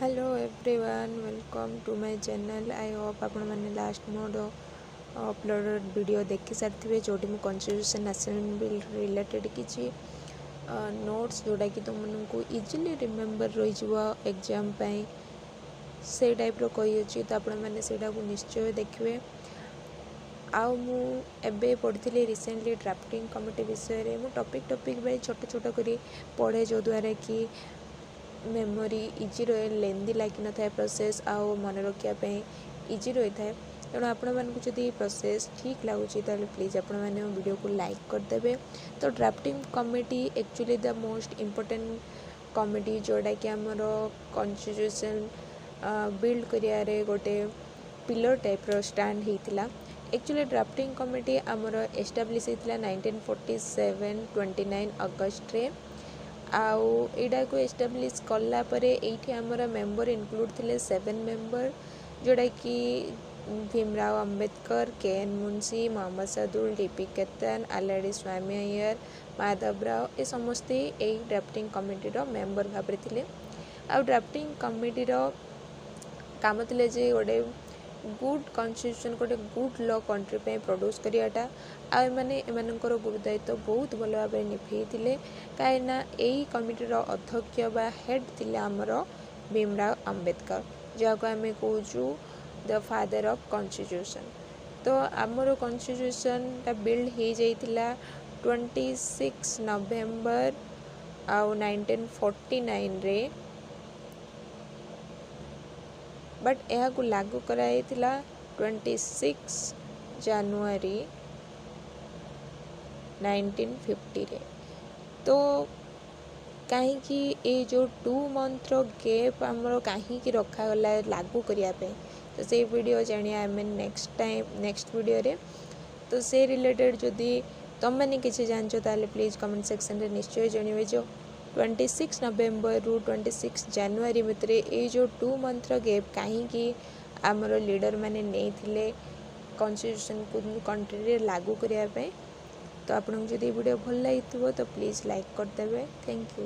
Hello everyone welcome to my channel. I hope आपण मैंने last mode uploaded video देखी सारी जोटी मु कॉन्स्टिट्यूशन असेंबली रिलेटेड किसी नोट्स जोड़ा कि तुमको इजिली रिमेम्बर रही एग्जाम से टाइप रही तो आपण मैंने निश्चय देखिए। आउ मुझे पढ़ी रिसेंटली ड्राफ्टिंग कमिटी विषय में टॉपिक भाई छोट छोट कर पढ़े जो द्वारा कि मेमोरी इजी रहे लेंदी लगी न था प्रोसेस आउ मन रखापी इजी रही है। तेणु आपण मानक जदि प्रोसेस ठीक लगुच प्लीज आपण मैंने वीडियो को लाइक करदे। तो drafting committee actually the most important committee जोड़ा कि आमर कॉन्स्टिट्यूशन बिल्ड करियारे गोटे पिलर टाइप रो स्टैंड होता। एक्चुअली ड्राफ्टिंग कमिटी आमर एस्टाब्लिश होता 1947 29 अगस्ट रे। आउ एटा को एस्टाब्लिश कला परे एठी हमर मेंबर इंक्लूड थिले 7 मेंबर जोड़ा कि भीमराव अंबेडकर, के.एन. मुंशी, मोहम्मद सदुल, डी.पी. केतन, आलडी स्वामी अय्यर, माधवराव ए समस्ते ए ड्राफ्टिंग कमिटी रो मेंबर भाबरे थिले। आ ड्राफ्टिंग कमिटी रो काम थिले जे गोटे गुड कॉन्स्टिट्यूशन गोटे गुड लॉ कंट्री पे प्रोड्यूस करियाटा आ माने एमानकर गुरुदायित्व बहुत भल भाव निभे कहीं यही कमिटीर अध्यक्ष बा हेड थिले आमर भीमराव अंबेडकर जहाँ आम कहूँ द फादर ऑफ कॉन्स्टिट्यूशन। तो आमर कॉन्स्टिट्यूशन टा बिल्ड हो जाइथिला 26 नवेम्बर 1949 रे, बट यह को लागू कराई 26 जनवरी 1950 रे। तो कहीं जो 2 मंथ गैप आमर कहीं रखागला लागू करने तो से वीडियो जानिए आम नेक्स्ट वीडियो रे। तो से रिलेटेड जदि तुम मैंने किसी जानछ ताले प्लीज कमेंट सेक्शन रे निश्चय जानवे। जो 26 नवेम्बर रु 26 जनवरी भितर ये जो 2 मंथ गैप कहीं आमर लीडर मैंने नहीं थिले कॉन्स्टिट्यूशन को कंट्री रे लागू करने। तो आपको जब वीडियो भल लगी तो प्लीज़ लाइक करदे। Thank you.